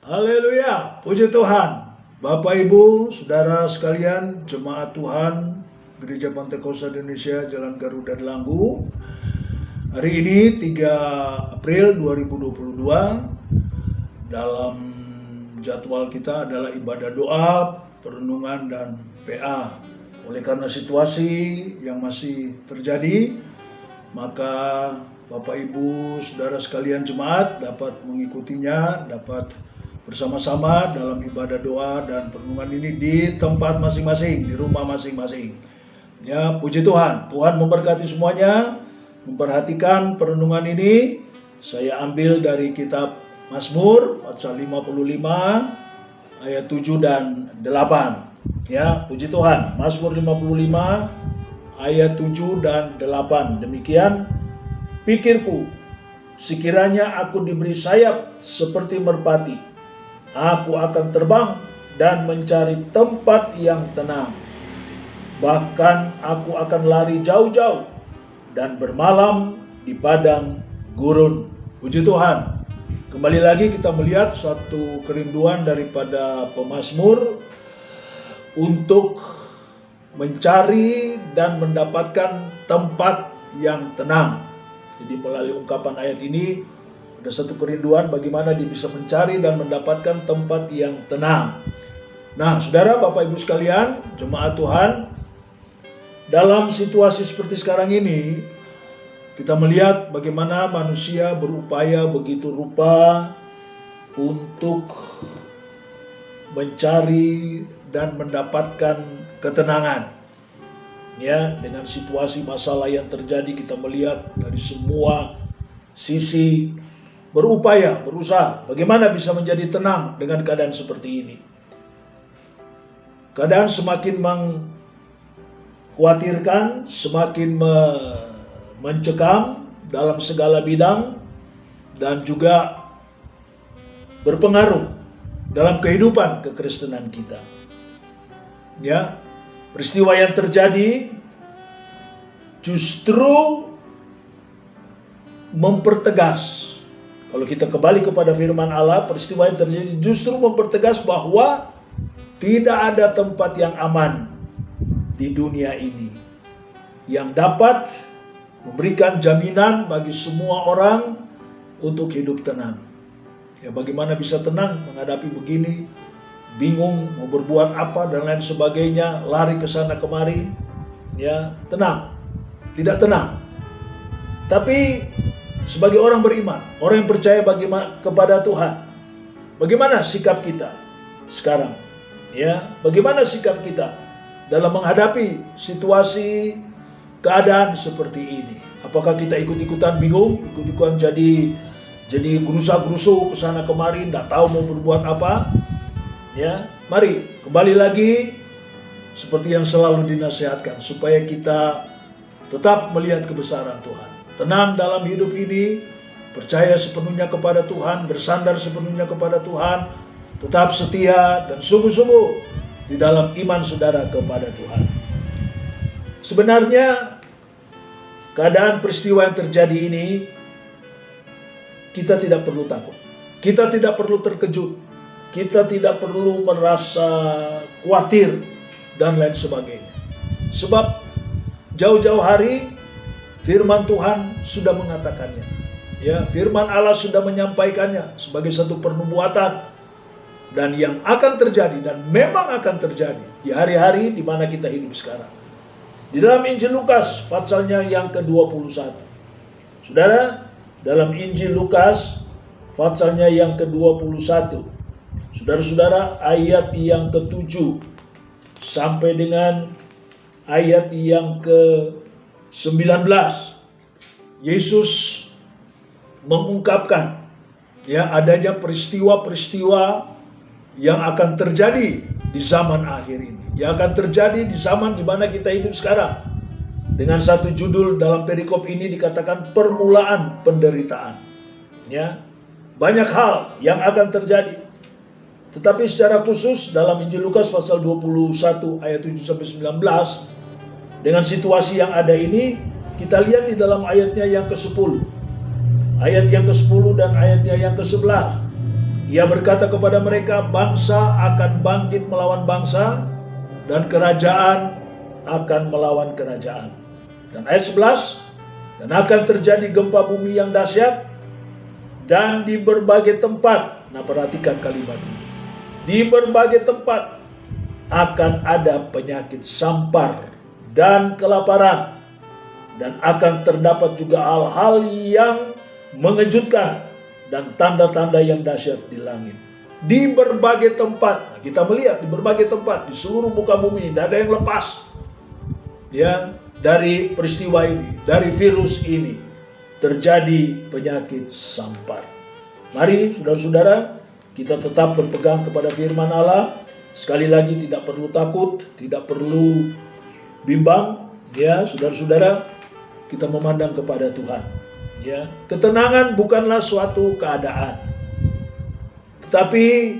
Haleluya, puji Tuhan. Bapak Ibu, saudara sekalian, jemaat Tuhan Gereja Pantai Kosta Indonesia Jalan Garuda Delanggu. Hari ini 3 April 2022. Dalam jadwal kita adalah ibadah doa, perenungan dan PA. Oleh karena situasi yang masih terjadi, maka Bapak Ibu, saudara sekalian jemaat dapat mengikutinya, dapat bersama-sama dalam ibadah doa dan perenungan ini di tempat masing-masing, di rumah masing-masing. Ya, puji Tuhan. Tuhan memberkati semuanya. Memperhatikan perenungan ini, saya ambil dari kitab Mazmur pasal 55 ayat 7 dan 8. Ya, puji Tuhan. Mazmur 55 ayat 7 dan 8. Demikian pikirku, sekiranya aku diberi sayap seperti merpati, aku akan terbang dan mencari tempat yang tenang. Bahkan aku akan lari jauh-jauh dan bermalam di padang gurun. Puji Tuhan. Kembali lagi kita melihat satu kerinduan daripada pemazmur untuk mencari dan mendapatkan tempat yang tenang. Jadi melalui ungkapan ayat ini ada satu kerinduan bagaimana dia bisa mencari dan mendapatkan tempat yang tenang. Nah, saudara, Bapak Ibu sekalian, jemaat Tuhan, dalam situasi seperti sekarang ini, kita melihat bagaimana manusia berupaya begitu rupa untuk mencari dan mendapatkan ketenangan. Ya, dengan situasi masalah yang terjadi, kita melihat dari semua sisi berupaya, berusaha bagaimana bisa menjadi tenang dengan keadaan seperti ini. Keadaan semakin mengkhawatirkan, semakin mencekam dalam segala bidang dan juga berpengaruh dalam kehidupan kekristenan kita. Ya, peristiwa yang terjadi justru mempertegas. Kalau kita kembali kepada firman Allah, peristiwa yang terjadi justru mempertegas bahwa tidak ada tempat yang aman di dunia ini yang dapat memberikan jaminan bagi semua orang untuk hidup tenang. Ya, bagaimana bisa tenang menghadapi begini, bingung mau berbuat apa dan lain sebagainya, lari ke sana kemari. Ya, tenang. Tidak tenang. Tapi sebagai orang beriman, orang yang percaya kepada Tuhan, bagaimana sikap kita sekarang? Ya, bagaimana sikap kita dalam menghadapi situasi keadaan seperti ini? Apakah kita ikut-ikutan bingung, ikut-ikutan jadi gerusa-gerusu ke sana kemari, tidak tahu mau berbuat apa? Ya, mari kembali lagi seperti yang selalu dinasihatkan, supaya kita tetap melihat kebesaran Tuhan. Tenang dalam hidup ini, percaya sepenuhnya kepada Tuhan, bersandar sepenuhnya kepada Tuhan, tetap setia dan sungguh-sungguh di dalam iman saudara kepada Tuhan. Sebenarnya keadaan peristiwa yang terjadi ini, kita tidak perlu takut, kita tidak perlu terkejut, kita tidak perlu merasa khawatir dan lain sebagainya. Sebab jauh-jauh hari firman Tuhan sudah mengatakannya. Ya, firman Allah sudah menyampaikannya sebagai satu pernubuatan dan yang akan terjadi dan memang akan terjadi di hari-hari di mana kita hidup sekarang. Di dalam Injil Lukas pasalnya yang ke-21. Saudara, dalam Injil Lukas pasalnya yang ke-21. Saudara-saudara, ayat yang ke-7 sampai dengan ayat yang ke-19, Yesus mengungkapkan ya adanya peristiwa-peristiwa yang akan terjadi di zaman akhir ini, yang akan terjadi di zaman di mana kita hidup sekarang. Dengan satu judul dalam perikop ini dikatakan permulaan penderitaan. Ya, banyak hal yang akan terjadi. Tetapi secara khusus dalam Injil Lukas pasal 21 ayat 7 sampai 19, dengan situasi yang ada ini, kita lihat di dalam ayatnya yang ke-10. Ayat yang ke-10 dan ayatnya yang ke-11. Ia berkata kepada mereka, bangsa akan bangkit melawan bangsa, dan kerajaan akan melawan kerajaan. Dan ayat 11, dan akan terjadi gempa bumi yang dahsyat, dan di berbagai tempat, nah perhatikan kalimat ini, di berbagai tempat akan ada penyakit sampar dan kelaparan, dan akan terdapat juga hal-hal yang mengejutkan dan tanda-tanda yang dahsyat di langit. Di berbagai tempat, kita melihat di berbagai tempat, di seluruh muka bumi, tidak ada yang lepas ya dari peristiwa ini, dari virus ini, terjadi penyakit sampar. Mari saudara-saudara, kita tetap berpegang kepada firman Allah. Sekali lagi, tidak perlu takut, tidak perlu bimbang ya saudara-saudara, kita memandang kepada Tuhan. Ya, ketenangan bukanlah suatu keadaan, tetapi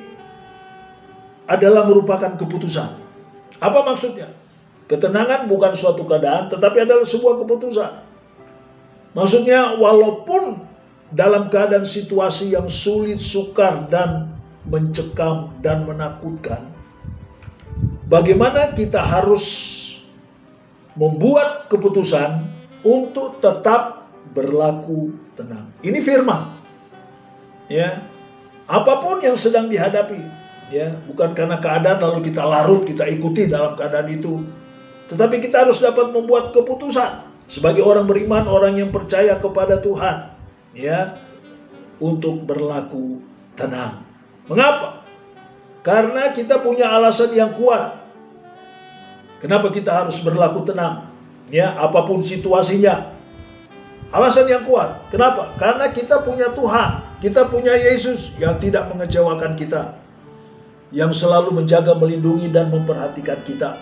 adalah merupakan keputusan. Apa maksudnya? Ketenangan bukan suatu keadaan, tetapi adalah sebuah keputusan. Maksudnya, walaupun dalam keadaan situasi yang sulit, sukar, dan mencekam dan menakutkan, bagaimana kita harus membuat keputusan untuk tetap berlaku tenang. Ini firman. Ya. Apapun yang sedang dihadapi, ya, bukan karena keadaan lalu kita larut, kita ikuti dalam keadaan itu. Tetapi kita harus dapat membuat keputusan sebagai orang beriman, orang yang percaya kepada Tuhan, ya, untuk berlaku tenang. Mengapa? Karena kita punya alasan yang kuat. Kenapa kita harus berlaku tenang? Ya, apapun situasinya. Alasan yang kuat. Kenapa? Karena kita punya Tuhan. Kita punya Yesus yang tidak mengecewakan kita. Yang selalu menjaga, melindungi, dan memperhatikan kita.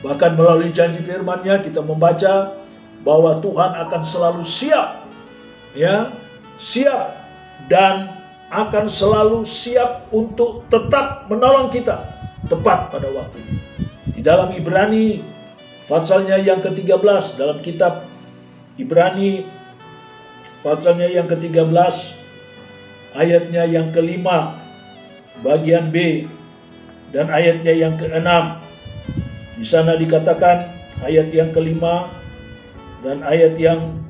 Bahkan melalui janji firman-Nya kita membaca bahwa Tuhan akan selalu siap. Ya, siap. Dan akan selalu siap untuk tetap menolong kita. Tepat pada waktu ini. Di dalam Ibrani, pasalnya yang ke-13, dalam kitab Ibrani pasalnya yang ke-13 ayatnya yang ke-5 bagian B dan ayatnya yang ke-6. Di sana dikatakan ayat yang ke-5 dan ayat yang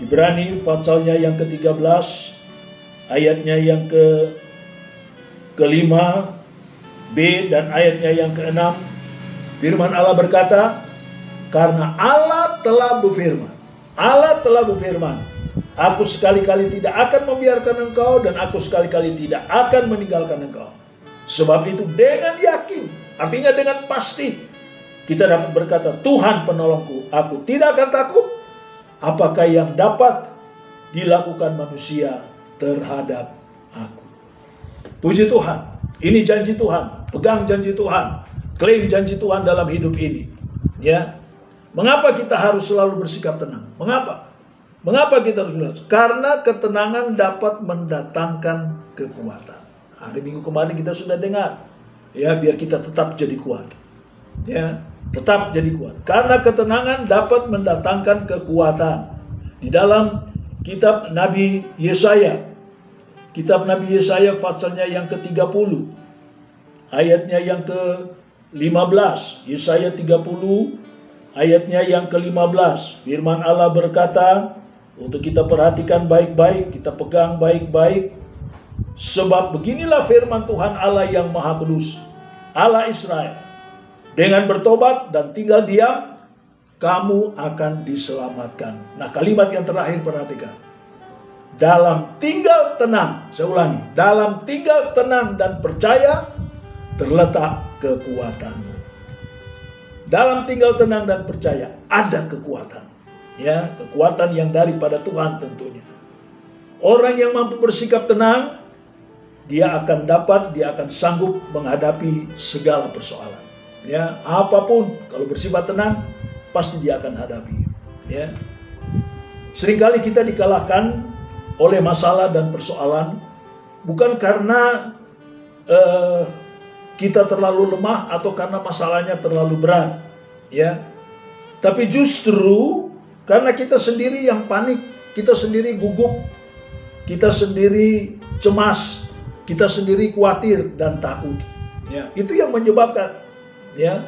Ibrani pasalnya yang ke-13 ayatnya yang ke-5 B dan ayatnya yang ke-6. Firman Allah berkata, karena Allah telah berfirman, aku sekali-kali tidak akan membiarkan engkau, dan aku sekali-kali tidak akan meninggalkan engkau. Sebab itu dengan yakin, artinya dengan pasti, kita dapat berkata, Tuhan penolongku, aku tidak akan takut. Apakah yang dapat dilakukan manusia terhadap aku? Puji Tuhan, ini janji Tuhan, pegang janji Tuhan, klaim janji Tuhan dalam hidup ini. Ya. Mengapa kita harus selalu bersikap tenang? Mengapa? Mengapa kita harus bersikap? Karena ketenangan dapat mendatangkan kekuatan. Hari Minggu kemarin kita sudah dengar. Ya, biar kita tetap jadi kuat. Ya, tetap jadi kuat. Karena ketenangan dapat mendatangkan kekuatan. Di dalam kitab Nabi Yesaya. Kitab Nabi Yesaya pasalnya yang ke-30. Ayatnya yang ke-15. Yesaya 30 ayatnya yang ke-15, firman Allah berkata, untuk kita perhatikan baik-baik, kita pegang baik-baik. Sebab beginilah firman Tuhan Allah yang Maha Kudus, Allah Israel. Dengan bertobat dan tinggal diam, kamu akan diselamatkan. Nah, kalimat yang terakhir perhatikan. Dalam tinggal tenang, saya ulangi, dalam tinggal tenang dan percaya terletak kekuatan. Dalam tinggal tenang dan percaya ada kekuatan. Ya, kekuatan yang daripada Tuhan tentunya. Orang yang mampu bersikap tenang, dia akan sanggup menghadapi segala persoalan. Ya, apapun kalau bersifat tenang, pasti dia akan hadapi. Ya. Seringkali kita dikalahkan oleh masalah dan persoalan bukan karena kita terlalu lemah atau karena masalahnya terlalu berat, ya. Tapi justru karena kita sendiri yang panik, kita sendiri gugup, kita sendiri cemas, kita sendiri khawatir dan takut. Ya, itu yang menyebabkan ya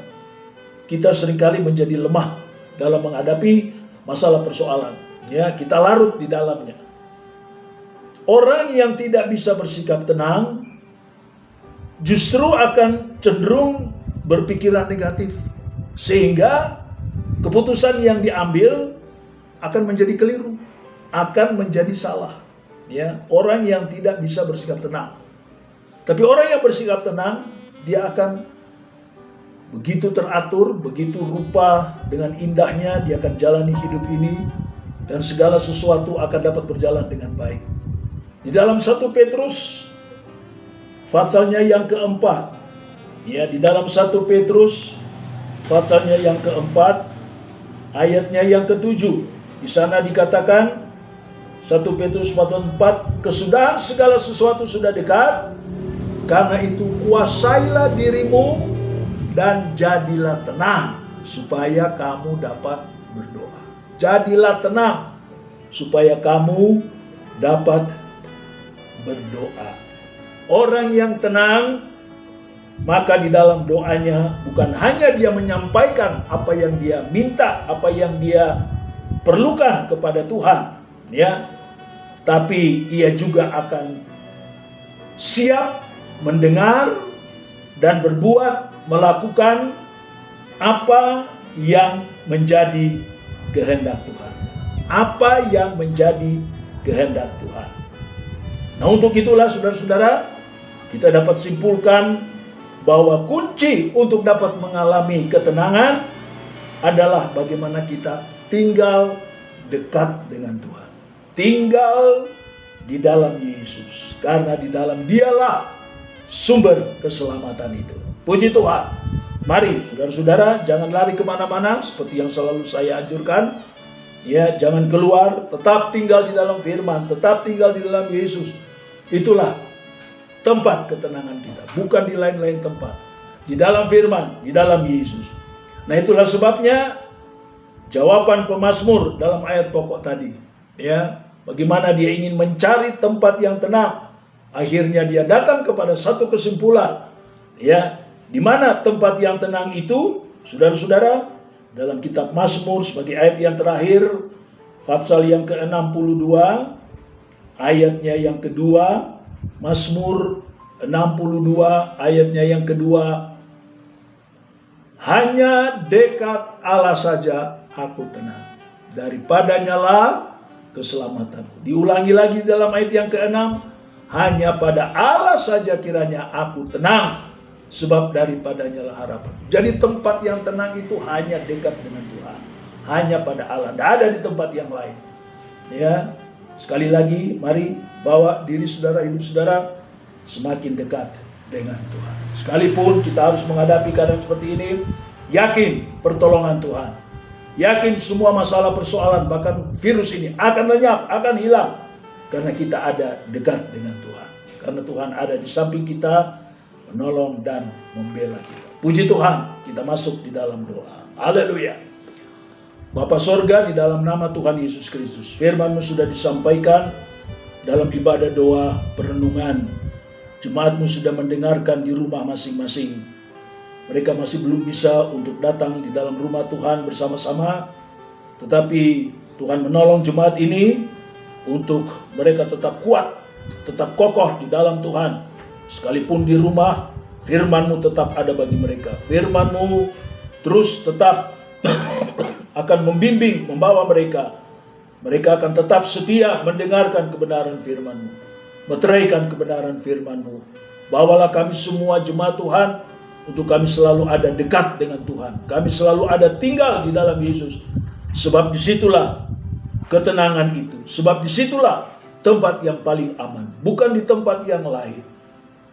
kita seringkali menjadi lemah dalam menghadapi masalah persoalan. Ya, kita larut di dalamnya. Orang yang tidak bisa bersikap tenang justru akan cenderung berpikiran negatif, sehingga keputusan yang diambil akan menjadi keliru, akan menjadi salah. Ya, orang yang tidak bisa bersikap tenang. Tapi orang yang bersikap tenang, dia akan begitu teratur, begitu rupa, dengan indahnya dia akan jalani hidup ini, dan segala sesuatu akan dapat berjalan dengan baik. Di dalam 1 Petrus pasalnya yang keempat, ya, di dalam 1 Petrus pasalnya yang keempat, ayatnya yang ke-7, di sana dikatakan 1 Petrus pasal 4, kesudahan segala sesuatu sudah dekat. Karena itu kuasailah dirimu dan jadilah tenang supaya kamu dapat berdoa. Jadilah tenang supaya kamu dapat berdoa. Orang yang tenang, maka di dalam doanya bukan hanya dia menyampaikan apa yang dia minta, apa yang dia perlukan kepada Tuhan, ya, tapi ia juga akan siap mendengar dan berbuat, melakukan apa yang menjadi kehendak Tuhan. Apa yang menjadi kehendak Tuhan. Nah, untuk itulah saudara-saudara, kita dapat simpulkan bahwa kunci untuk dapat mengalami ketenangan adalah bagaimana kita tinggal dekat dengan Tuhan. Tinggal di dalam Yesus. Karena di dalam Dialah sumber keselamatan itu. Puji Tuhan. Mari saudara-saudara, jangan lari kemana-mana seperti yang selalu saya anjurkan. Ya, jangan keluar, tetap tinggal di dalam firman, tetap tinggal di dalam Yesus. Itulah tempat ketenangan kita, bukan di lain-lain tempat. Di dalam firman, di dalam Yesus. Nah, itulah sebabnya jawaban pemazmur dalam ayat pokok tadi. Ya, bagaimana dia ingin mencari tempat yang tenang. Akhirnya dia datang kepada satu kesimpulan, ya, di mana tempat yang tenang itu, saudara-saudara, dalam kitab Mazmur sebagai ayat yang terakhir, pasal yang ke-62, ayatnya yang kedua, Mazmur 62 ayatnya yang kedua, hanya dekat Allah saja aku tenang, daripadanya lah keselamatanku. Diulangi lagi dalam ayat yang ke-6, hanya pada Allah saja kiranya aku tenang, sebab daripadanya lah harapan. Jadi tempat yang tenang itu hanya dekat dengan Tuhan, hanya pada Allah, tidak ada di tempat yang lain. Ya, sekali lagi, mari bawa diri saudara, hidup saudara semakin dekat dengan Tuhan. Sekalipun kita harus menghadapi keadaan seperti ini, yakin pertolongan Tuhan, yakin semua masalah persoalan, bahkan virus ini akan lenyap, akan hilang. Karena kita ada dekat dengan Tuhan. Karena Tuhan ada di samping kita, menolong dan membela kita. Puji Tuhan, kita masuk di dalam doa. Haleluya. Bapa sorga, di dalam nama Tuhan Yesus Kristus, firman-Mu sudah disampaikan dalam ibadah doa perenungan. Jemaat-Mu sudah mendengarkan di rumah masing-masing. Mereka masih belum bisa untuk datang di dalam rumah Tuhan bersama-sama. Tetapi Tuhan menolong jemaat ini untuk mereka tetap kuat, tetap kokoh di dalam Tuhan. Sekalipun di rumah, firman-Mu tetap ada bagi mereka. Firman-Mu terus tetap akan membimbing, membawa mereka. Mereka akan tetap setia mendengarkan kebenaran firman-Mu, meteraikan kebenaran firman-Mu. Bawalah kami semua jemaat Tuhan, untuk kami selalu ada dekat dengan Tuhan. Kami selalu ada tinggal di dalam Yesus. Sebab disitulah ketenangan itu. Sebab disitulah tempat yang paling aman. Bukan di tempat yang lain.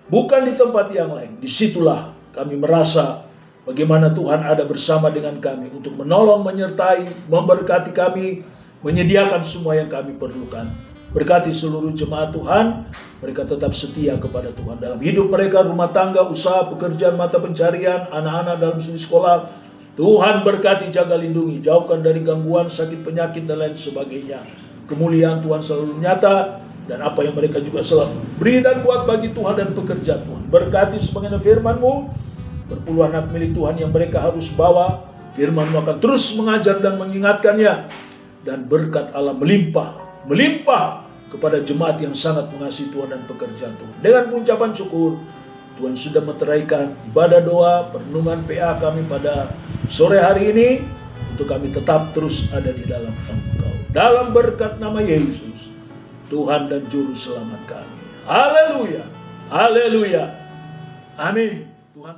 Bukan di tempat yang lain. Disitulah kami merasa bagaimana Tuhan ada bersama dengan kami untuk menolong, menyertai, memberkati kami, menyediakan semua yang kami perlukan. Berkati seluruh jemaat Tuhan, mereka tetap setia kepada Tuhan dalam hidup mereka, rumah tangga, usaha, pekerjaan, mata pencarian, anak-anak dalam sekolah. Tuhan berkati, jaga, lindungi, jauhkan dari gangguan, sakit, penyakit, dan lain sebagainya. Kemuliaan Tuhan selalu nyata dan apa yang mereka juga selalu beri dan buat bagi Tuhan dan pekerjaan Tuhan. Berkati sebagaimana firman-Mu, berpuluh anak milik Tuhan yang mereka harus bawa. Firman-Mu akan terus mengajar dan mengingatkannya, dan berkat Allah melimpah kepada jemaat yang sangat mengasihi Tuhan dan pekerjaan Tuhan. Dengan pengucapan syukur, Tuhan sudah meteraikan ibadah doa perenungan PA kami pada sore hari ini, untuk kami tetap terus ada di dalam Engkau. Dalam berkat nama Yesus, Tuhan dan Juru Selamat kami. Haleluya, haleluya, amin. Tuhan